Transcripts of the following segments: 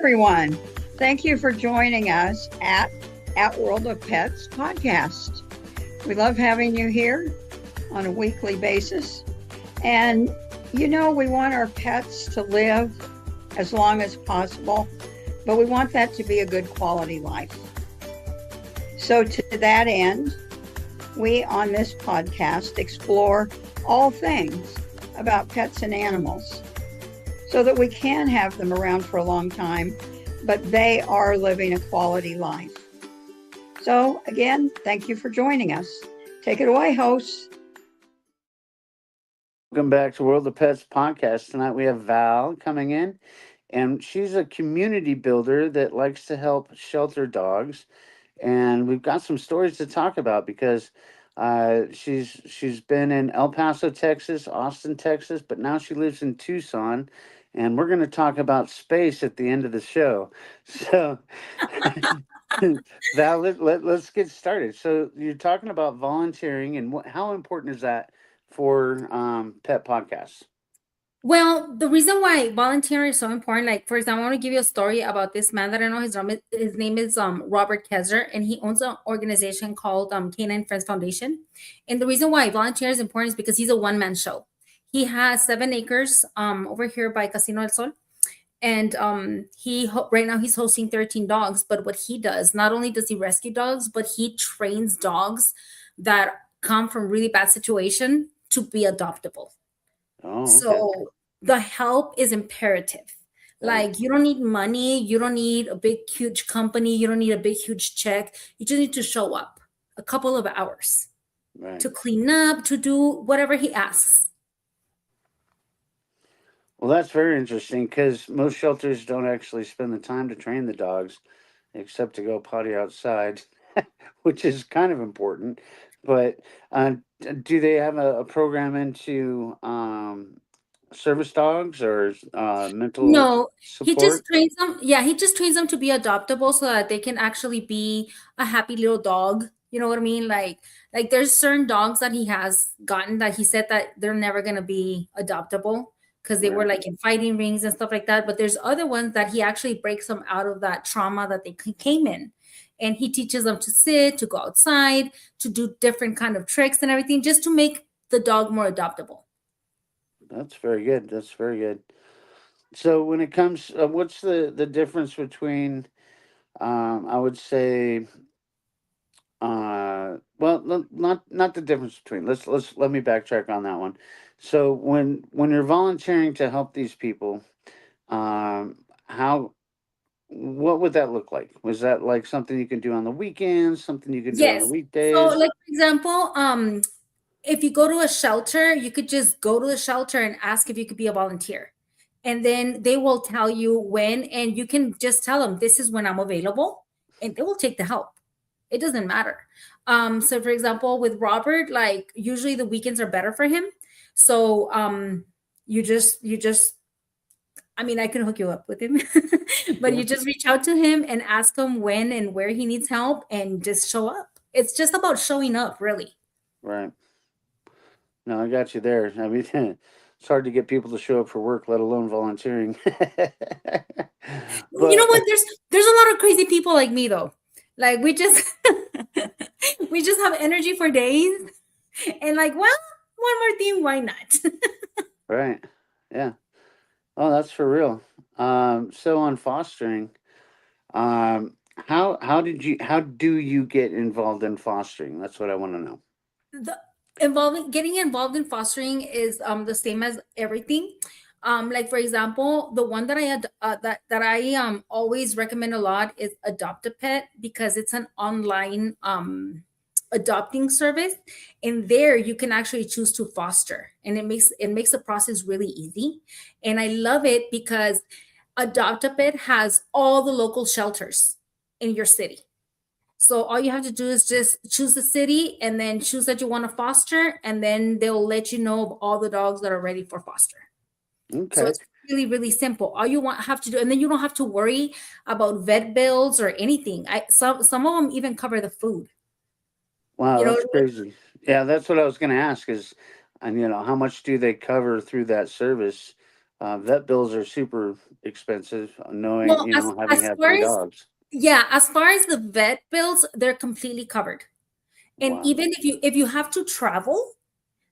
everyone. Thank you for joining us at World of Pets podcast. We love having you here on a weekly basis. And we want our pets to live as long as possible, but we want that to be a good quality life. So to that end, we on this podcast explore all things about pets and animals so that we can have them around for a long time, but they are living a quality life. So again, thank you for joining us. Take it away, hosts. Welcome back to World of Pets podcast. Tonight we have Val coming in, and she's a community builder that likes to help shelter dogs. And we've got some stories to talk about because she's been in El Paso, Texas, Austin, Texas, but now she lives in Tucson. And we're going to talk about space at the end of the show. So, Val, let's get started. So, you're talking about volunteering, and how important is that for pet podcasts? Well, the reason why volunteering is so important, like for example, I want to give you a story about this man that I know. His name is Robert Kessler, and he owns an organization called Canine Friends Foundation. And the reason why volunteering is important is because he's a one-man show. He has 7 acres over here by Casino del Sol. And right now he's hosting 13 dogs. But what he does, not only does he rescue dogs, but he trains dogs that come from really bad situation to be adoptable. Oh, okay. So the help is imperative. Like you don't need money. You don't need a big, huge company. You don't need a big, huge check. You just need to show up a couple of hours to clean up, to do whatever he asks. Well, that's very interesting because most shelters don't actually spend the time to train the dogs except to go potty outside, which is kind of important. But do they have a program into service dogs or mental No, he just support? trains them. Yeah, he just trains them to be adoptable so that they can actually be a happy little dog. You know what I mean? Like there's certain dogs that he has gotten that he said that they're never gonna be adoptable because they were like in fighting rings and stuff like that. But there's other ones that he actually breaks them out of that trauma that they came in. And he teaches them to sit, to go outside, to do different kind of tricks and everything, just to make the dog more adoptable. That's very good. That's very good. So when it comes, what's the difference between, I would say, not the difference between. Let me backtrack on that one. So when you're volunteering to help these people, how what would that look like? Was that like something you can do on the weekends, something you can do on the Yes. So, weekdays? like for example, if you go to a shelter, you could just go to the shelter and ask if you could be a volunteer. And then they will tell you when, and you can just tell them, this is when I'm available, and they will take the help. It doesn't matter. So for example, with Robert, like usually the weekends are better for him. So you just I mean, I can hook you up with him, but you just reach out to him and ask him when and where he needs help and just show up. It's just about showing up, really. Right. No, I got you there. I mean, it's hard to get people to show up for work, let alone volunteering. You know But what? There's a lot of crazy people like me though. Like we just we just have energy for days and like, well, one more thing, why not? right. Yeah. Oh, that's for real. So on fostering, how do you get involved in fostering? That's what I want to know. Getting involved in fostering is the same as everything. Like for example, the one that I had that I always recommend a lot is Adopt a Pet because it's an online adopting service, and there you can actually choose to foster, and it makes the process really easy. And I love it because Adopt a Pet has all the local shelters in your city. So all you have to do is just choose the city and then choose that you want to foster, and then they'll let you know of all the dogs that are ready for foster. So Okay. it's really, really simple. All you have to do, and then you don't have to worry about vet bills or anything. Some of them even cover the food. Wow, You know what that's I mean? crazy. Yeah, that's what I was going to ask is, and how much do they cover through that service? Vet bills are super expensive, knowing, Well, having as had far three as dogs. yeah, as far as the vet bills, they're completely covered. And Wow. even if you have to travel,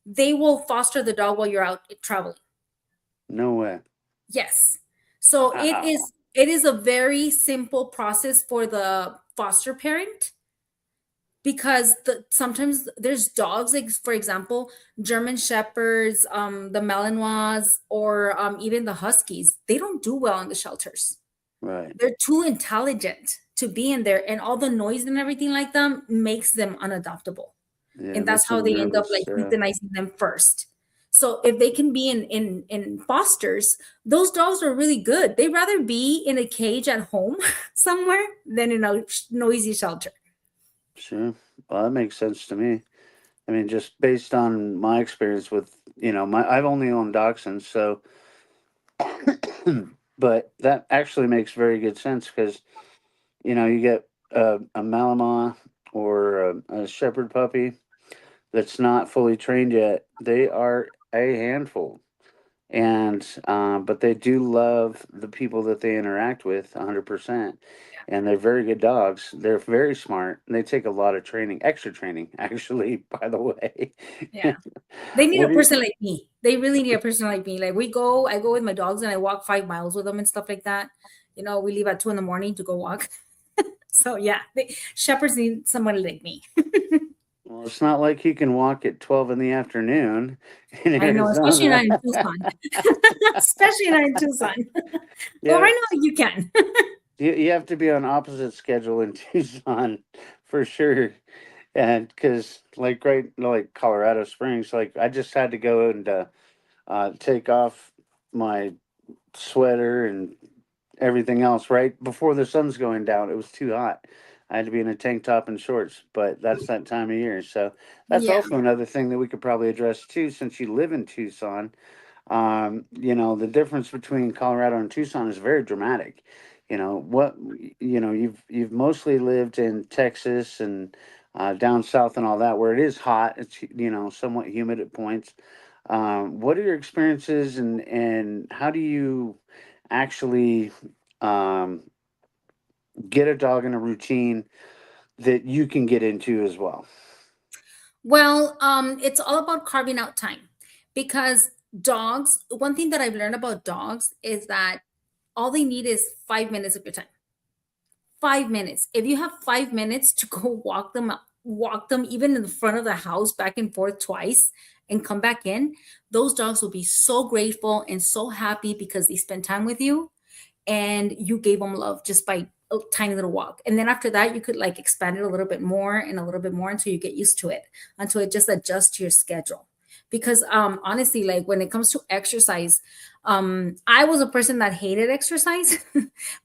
they will foster the dog while you're out traveling. No way. Yes. So Wow. it is a very simple process for the foster parent, because sometimes there's dogs, like for example, German shepherds, the Malinois, or even the huskies. They don't do well in the shelters. Right. They're too intelligent to be in there, and all the noise and everything like them makes them unadoptable, Yeah, and that's makes how them they end up like nervous. euthanizing them first. So if they can be in fosters, those dogs are really good. They'd rather be in a cage at home somewhere than in a noisy shelter. Sure. Well, that makes sense to me. I mean, just based on my experience with, I've only owned dachshunds, so, but that actually makes very good sense because, you get a Malinois or a shepherd puppy that's not fully trained yet. They are a handful. And but they do love the people that they interact with 100%, and they're very good dogs. They're very smart, and they take a lot of training, extra training actually, by the way. Yeah. They need What a do you person like me. They really need a person like me. Like I go with my dogs and I walk 5 miles with them and stuff like that. We leave at 2 in the morning to go walk. So yeah, shepherds need somebody like me. Well, it's not like you can walk at 12 in the afternoon in I know, especially Arizona. not in Tucson. Especially not in Tucson. Well, Yeah, right now you can. you have to be on opposite schedule in Tucson for sure. And because like Colorado Springs, like I just had to go and take off my sweater and everything else right before the sun's going down. It was too hot. I had to be in a tank top and shorts, but that's that time of year. So that's Yeah. also another thing that we could probably address too, since you live in Tucson. The difference between Colorado and Tucson is very dramatic. You've mostly lived in Texas and down south and all that, where it is hot. It's somewhat humid at points. What are your experiences, and how do you actually um, get a dog in a routine that you can get into as well? Well, it's all about carving out time, because dogs, one thing that I've learned about dogs is that all they need is 5 minutes of your time. 5 minutes. If you have 5 minutes to go walk them even in the front of the house back and forth twice and come back in, those dogs will be so grateful and so happy because they spent time with you and you gave them love just by a tiny little walk. And then after that, you could like expand it a little bit more and a little bit more until you get used to it, until it just adjusts to your schedule. Because honestly, like when it comes to exercise, I was a person that hated exercise,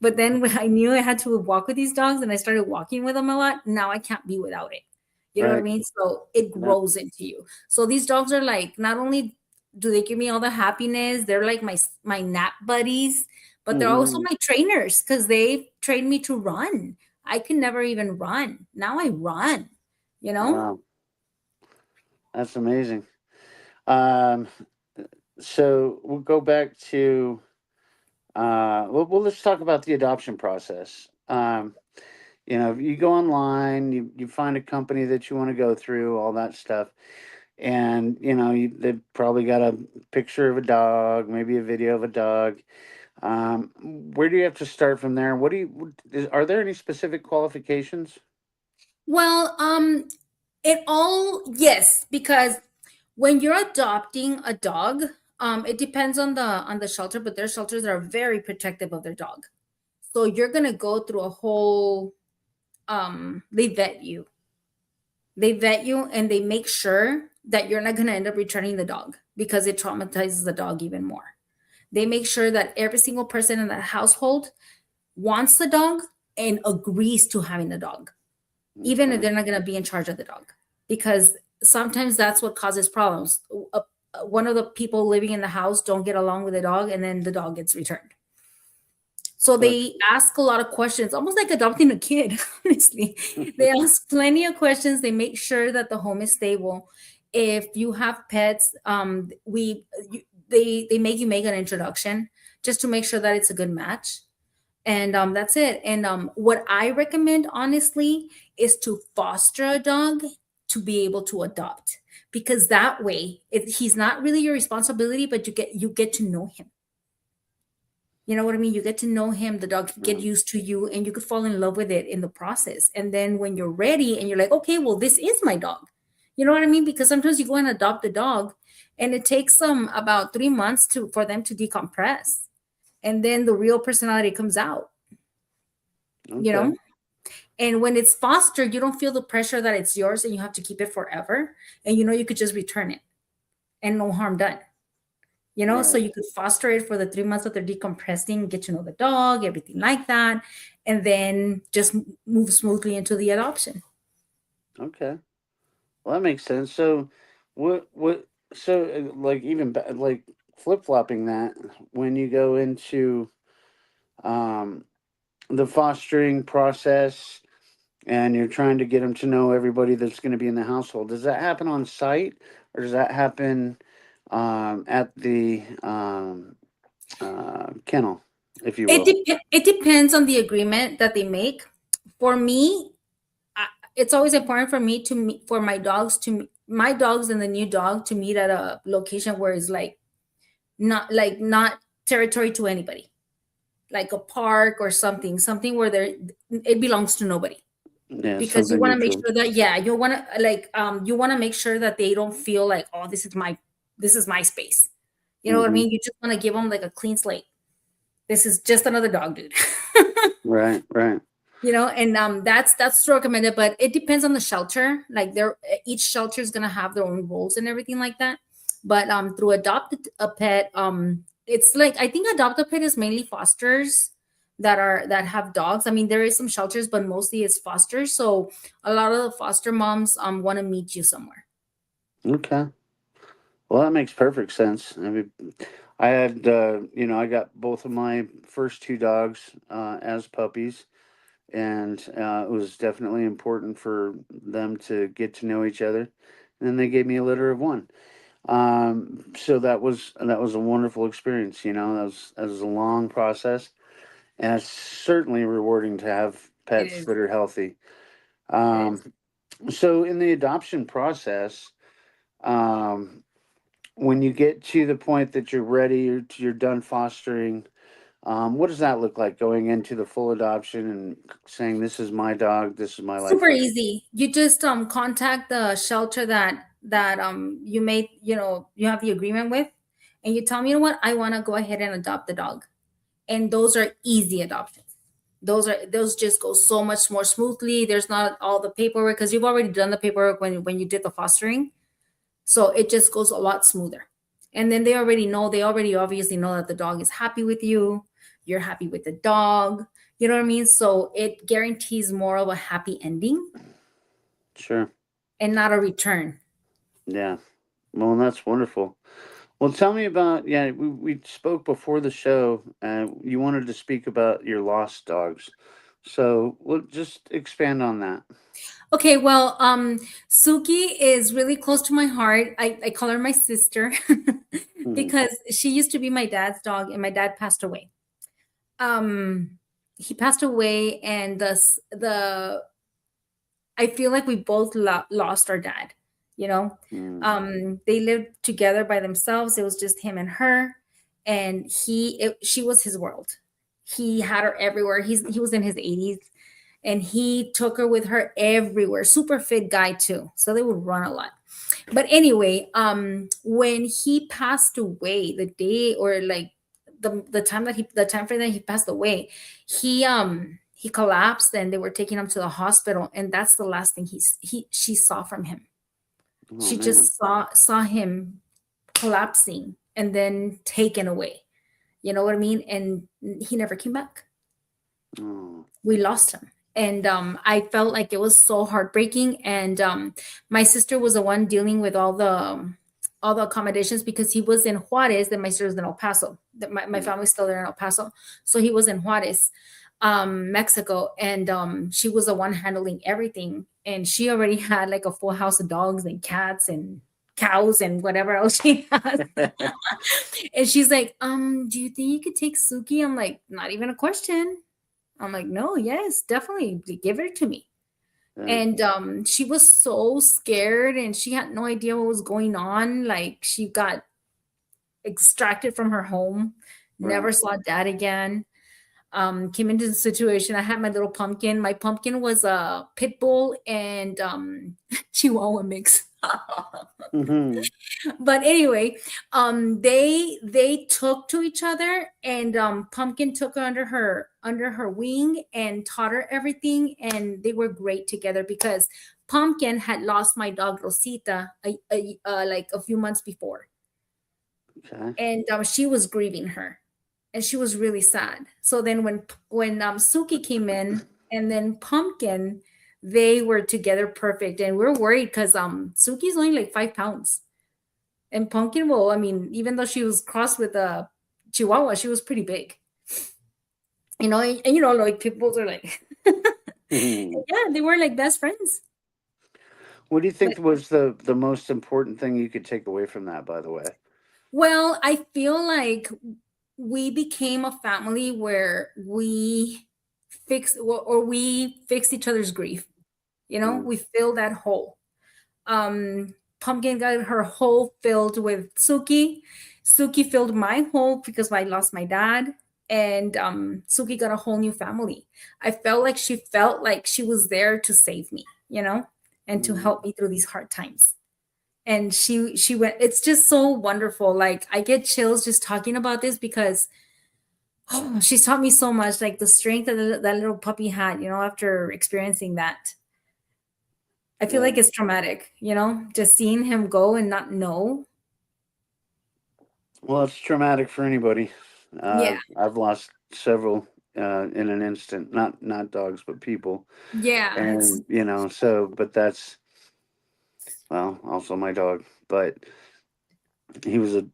but then when I knew I had to walk with these dogs and I started walking with them a lot, now I can't be without it. You know what I Right. mean? So it Yeah. grows into you. So these dogs are like, not only do they give me all the happiness, they're like my nap buddies, but they're also Hmm. my trainers because they trained me to run. I could never even run. Now I run, you know? Wow, that's amazing. Um, so we'll go back to let's talk about the adoption process. You go online, you find a company that you want to go through, all that stuff, and they've probably got a picture of a dog, maybe a video of a dog. Where do you have to start from there? Are there any specific qualifications? Well, yes, because when you're adopting a dog, it depends on the shelter, but there are shelters that are very protective of their dog. So you're gonna go through a whole they vet you. They vet you and they make sure that you're not gonna end up returning the dog because it traumatizes the dog even more. They make sure that every single person in that household wants the dog and agrees to having the dog, even if Okay. they're not going to be in charge of the dog, because sometimes that's what causes problems. One of the people living in the house don't get along with the dog and then the dog gets returned. So So they ask a lot of questions, almost like adopting a kid. Honestly, they ask plenty of questions. They make sure that the home is stable. If you have pets, they make you make an introduction just to make sure that it's a good match. And that's it. And what I recommend, honestly, is to foster a dog to be able to adopt, because that way he's not really your responsibility, but you get to know him. You know what I mean? You get to know him, the dog get Mm. used to you, and you could fall in love with it in the process. And then when you're ready and you're like, okay, well, this is my dog. You know what I mean? Because sometimes you go and adopt a dog, and it takes them about 3 months for them to decompress. And then the real personality comes out, you Okay. know? And when it's fostered, you don't feel the pressure that it's yours and you have to keep it forever. And you could just return it and no harm done. So Right. you could foster it for the 3 months that they're decompressing, get to know the dog, everything like that, and then just move smoothly into the adoption. Okay. Well, that makes sense. So, what? So, like, even like flip flopping that, when you go into um, the fostering process and you're trying to get them to know everybody that's going to be in the household, does that happen on site, or does that happen at the kennel, if you will? It depends on the agreement that they make. For me, it's always important for me to meet, for my dogs and the new dog to meet at a location where it's not territory to anybody, like a park or something where it belongs to nobody. Yeah, Because you something want to make neutral. sure that, yeah, you want to make sure that they don't feel like, oh, this is my space. You know what I Mm-hmm. mean? You just want to give them like a clean slate. This is just another dog, dude. Right. Right. And that's recommended, but it depends on the shelter. Like, each shelter is gonna have their own rules and everything like that. But through adopt a pet, it's like, I think adopt a pet is mainly fosters that have dogs. I mean, there is some shelters, but mostly it's fosters. So a lot of the foster moms want to meet you somewhere. Okay. Well, that makes perfect sense. I mean, I had, I got both of my first two dogs as puppies, and it was definitely important for them to get to know each other. And then they gave me a litter of one. So that was a wonderful experience. That was a long process, and it's certainly rewarding to have It pets is. that are healthy. It is. Um, so in the adoption process, um, when you get to the point that you're ready, you're done fostering, what does that look like, going into the full adoption and saying, "This is my dog. This is my life Super with it." easy. You just contact the shelter that you made, you have the agreement with, and you tell me, you know what, I want to go ahead and adopt the dog. And those are easy adoptions. Those just go so much more smoothly. There's not all the paperwork, because you've already done the paperwork when you did the fostering. So it just goes a lot smoother. And then they already obviously know that the dog is happy with you, you're happy with the dog. You know what I mean? So it guarantees more of a happy ending Sure. and not a return. Yeah. Well, that's wonderful. Well, tell me about, yeah, we spoke before the show. You wanted to speak about your lost dogs. So we'll just expand on that. Okay, well, Suki is really close to my heart. I call her my sister Hmm. because she used to be my dad's dog, and my dad passed away. Um, he passed away, and the I feel like we both lost our dad. You know, Hmm. they lived together by themselves. It was just him and her, and she was his world. He had her everywhere. He was in his 80s, and he took her with her everywhere. Super fit guy too, so they would run a lot. But anyway, when he passed away, the day, or like the time frame that he passed away, he collapsed, and they were taking him to the hospital, and that's the last thing she saw from him. Oh, She man. just saw him collapsing and then taken away. You know what I mean? And he never came back. Oh. We lost him. And I felt like it was so heartbreaking. And my sister was the one dealing with all the accommodations, because he was in Juarez, and my sister was in El Paso. My Hmm. family's still there in El Paso, so he was in Juarez, Mexico, and she was the one handling everything. And she already had like a full house of dogs and cats, and cows and whatever else she has. And she's like, do you think you could take Suki? I'm like, not even a question. I'm like, no, yes, definitely give her to me. Yeah. And she was so scared and she had no idea what was going on. Like she got extracted from her home, never Right. saw dad again. Came into the situation. I had my little pumpkin. My pumpkin was a pit bull and Chihuahua mix. Hmm. But anyway, they took to each other, and Pumpkin took her under her wing and taught her everything, and they were great together because Pumpkin had lost my dog Rosita like a few months before, Okay. and she was grieving her, and she was really sad. So then when Suki came in, and then Pumpkin, they were together perfect, and we're worried because Suki's only like 5 pounds. And Pumpkin, well, I mean, even though she was crossed with a Chihuahua, she was pretty big. And like people are like, Mhm. yeah, they were like best friends. What do you But think was the most important thing you could take away from that, by the way? well, I feel like we became a family where we fixed each other's grief. Mm. We filled that hole. Pumpkin got her hole filled with Suki. Suki filled my hole because I lost my dad. And Suki got a whole new family. I felt like she was there to save me, and to Mm. help me through these hard times. And she went, it's just so wonderful. Like I get chills just talking about this because she's taught me so much, like the strength that little puppy had, after experiencing that. I feel Yeah. like it's traumatic, just seeing him go and not know. Well, it's traumatic for anybody. Yeah. I've lost several in an instant. Not dogs, but people. Yeah. It's And so, but that's, well, also my dog. But he was a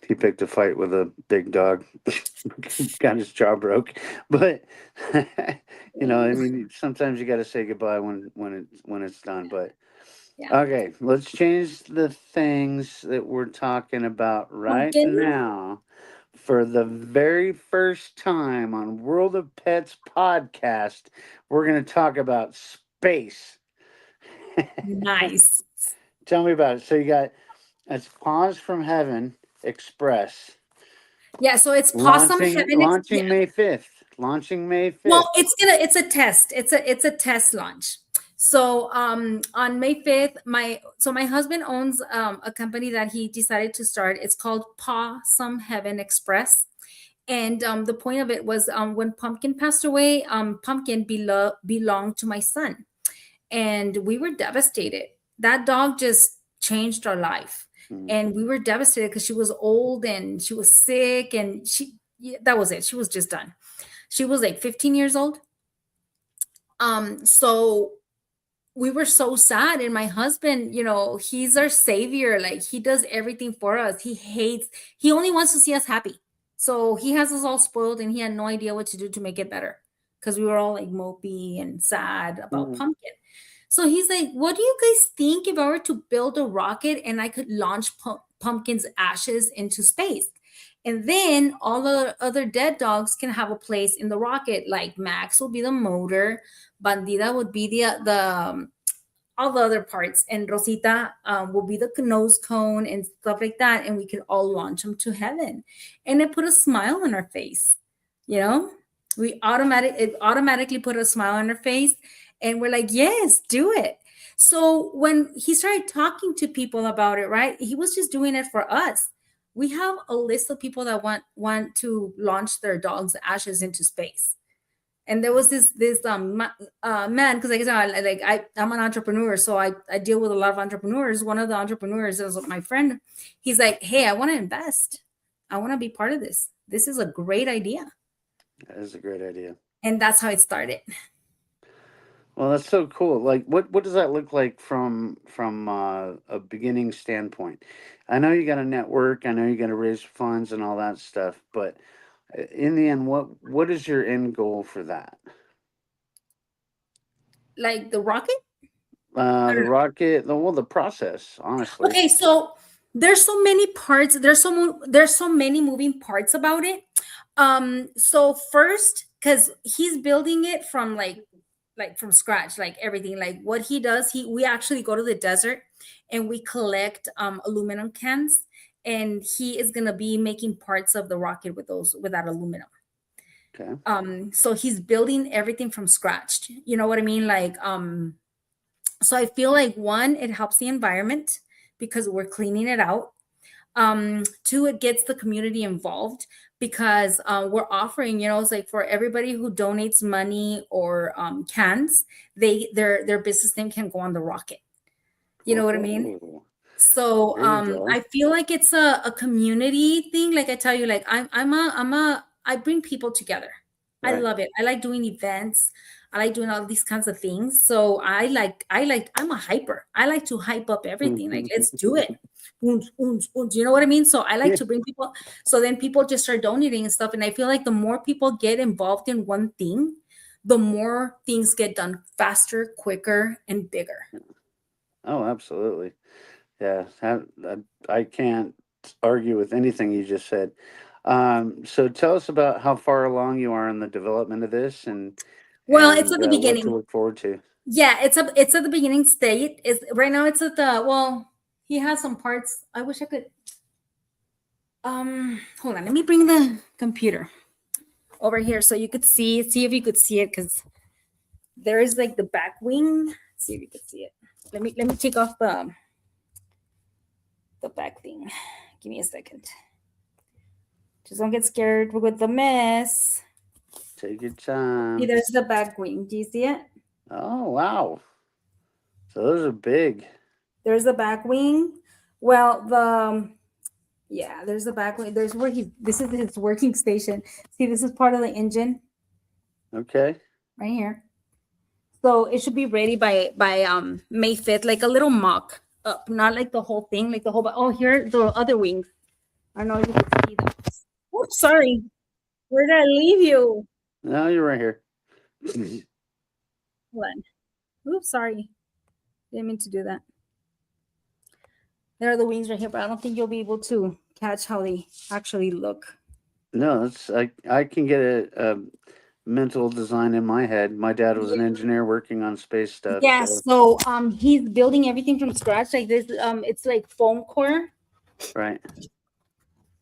he picked a fight with a big dog, got his jaw broke. But I mean, sometimes you got to say goodbye when it's done. But yeah. okay, let's change the things that we're talking about right Pumpkin. now. For the very first time on World of Pets podcast, we're going to talk about space. Nice. Tell me about it. So you got it's Paws from Heaven Express Yeah. So it's Possum launching Heaven. Yeah. launching May 5th. Launching May Well, 5th. it's a test. It's a test launch. So on May 5th, my husband owns a company that he decided to start. It's called Possum Heaven Express. And the point of it was when Pumpkin passed away, Pumpkin belonged to my son. And we were devastated. That dog just changed our life. Mm. And we were devastated because she was old and she was sick, and that was it. She was just done. She was like 15 years old. So we were so sad. And my husband, he's our savior. Like he does everything for us. He only wants to see us happy. So he has us all spoiled, and he had no idea what to do to make it better because we were all like mopey and sad about Mm. Pumpkin. So he's like, what do you guys think if I were to build a rocket and I could launch Pumpkin's ashes into space? And then all the other dead dogs can have a place in the rocket. Like Max will be the motor, Bandida would be the all the other parts, and Rosita will be the nose cone and stuff like that, and we could all launch them to heaven. And it put a smile on our face, you know. It automatically put a smile on our face, and we're like, yes, do it. So when he started talking to people about it, right, he was just doing it for us. We have a list of people that want to launch their dog's ashes into space. And there was this man, because like I said, I'm an entrepreneur, so I deal with a lot of entrepreneurs. One of the entrepreneurs is my friend. He's like, hey, I want to invest. I want to be part of this. This is a great idea. That is a great idea. And that's how it started. Well, that's so cool. Like, what does that look like from a beginning standpoint? I know you got to network. I know you got to raise funds and all that stuff. But in the end, what is your end goal for that? Like the rocket. I The don't know. rocket, the process, honestly. Okay, so there's so many parts. There's so many moving parts about it. So first, because he's building it from like from scratch, like everything. Like what he does, we actually go to the desert and we collect aluminum cans, and he is gonna be making parts of the rocket with that aluminum. Okay. So he's building everything from scratch. You know what I mean? Like so I feel like one, it helps the environment because we're cleaning it out. Two, it gets the community involved because we're offering, it's like for everybody who donates money or cans, their business name can go on the rocket. You know what I mean? Oh, So there you go. I feel like it's a community thing. Like I tell you, like I bring people together. I Right. love it. I like doing events. I like doing all these kinds of things. So I'm a hyper. I like to hype up everything. Like let's do it. You know what I mean? So I like Yeah. to bring people. So then people just start donating and stuff. And I feel like the more people get involved in one thing, the more things get done faster, quicker, and bigger. Oh, absolutely. Yeah. I can't argue with anything you just said. So tell us about how far along you are in the development of this, Well, it's and at the what to beginning. look forward to. Yeah, it's at the beginning state. Is right now it's at the well, he has some parts. I wish I could hold on, let me bring the computer over here so you could see if you could see it because there is like the back wing. Let's see if you could see it. Let me take off the back thing. Give me a second. Just don't get scared with the mess. Take your See, time. there's the back wing. Do you see it? Oh, wow. So those are big. There's the back wing. Well, yeah, there's the back wing. There's where this is his working station. See, this is part of the engine Okay. right here. So it should be ready by May 5th, like a little mock up, not like the whole thing, like the whole. Oh, here the other wings. I don't know if you can see them. Oh, sorry. Where did I leave you? No, you're right here. Hold on. Oops, sorry. Didn't mean to do that. There are the wings right here, but I don't think you'll be able to catch how they actually look. No, I can get a mental design in my head. My dad was an engineer working on space stuff, Yeah, so so he's building everything from scratch like this. It's like foam core. right.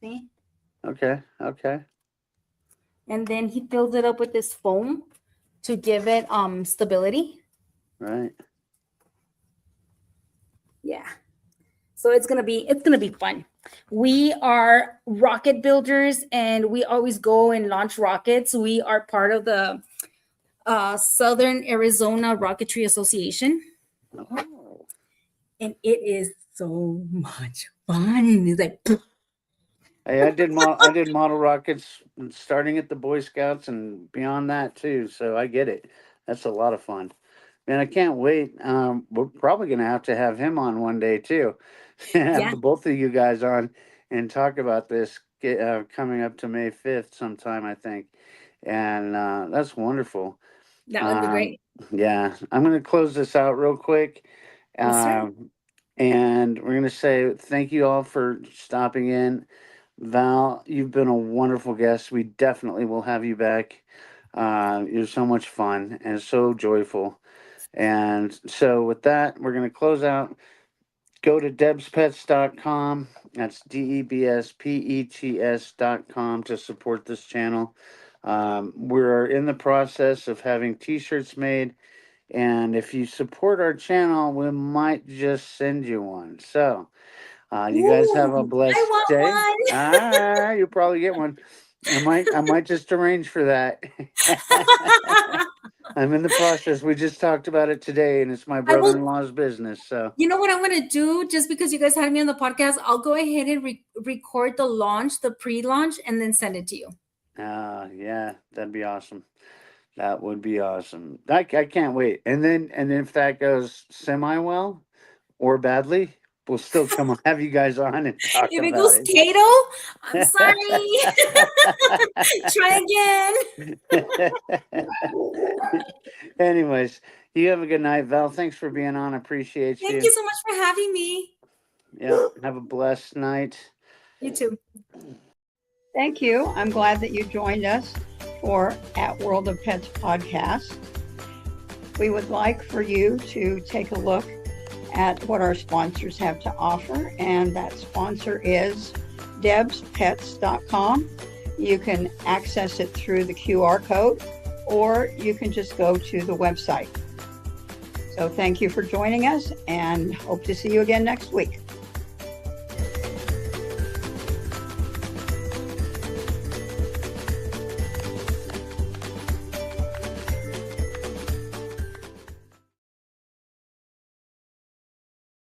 See? Okay, okay, And then he fills it up with this foam to give it stability. right. Yeah. So it's gonna be fun. We are rocket builders and we always go and launch rockets. We are part of the Southern Arizona Rocketry Association. Oh, And it is so much fun. It's like hey, I did model rockets starting at the Boy Scouts and beyond that too. So I get it. That's a lot of fun. Man, I can't wait. We're probably gonna have to have him on one day too. Have yeah, the both of you guys on and talk about this coming up to May 5th sometime, I think. And that's wonderful. that would be Um, great. yeah, I'm going to close this out real quick. Yes, sir. Um, and we're going to say thank you all for stopping in. Val, you've been a wonderful guest. We definitely will have you back. You're so much fun and so joyful. And so, with that, we're going to close out. Go to debspets.com. That's DEBSPETS.com to support this channel. We're in the process of having t shirts made. And if you support our channel, we might just send you one. So, you guys have a Ooh, I blessed day. want You'll probably get one. I might just arrange for that. one. I'm in the process. We just talked about it today, and it's my I will. brother-in-law's business. So, You know what I'm gonna do? Just because you guys had me on the podcast, I'll go ahead and record the launch, the pre-launch, and then send it to you. yeah, that'd be awesome. That would be awesome. I can't wait. And then if that goes semi well or badly, we'll still come on, have you guys on and talk If it about goes it. Kato, I'm sorry. Try again. Anyways, you have a good night, Val. Thanks for being on. Appreciate Thank you. you so much for having me. Yeah. Have a blessed night. You too. Thank you. I'm glad that you joined us for At World of Pets podcast. We would like for you to take a look at what our sponsors have to offer, and that sponsor is debspets.com. You can access it through the QR code, or you can just go to the website. So thank you for joining us, and hope to see you again next week.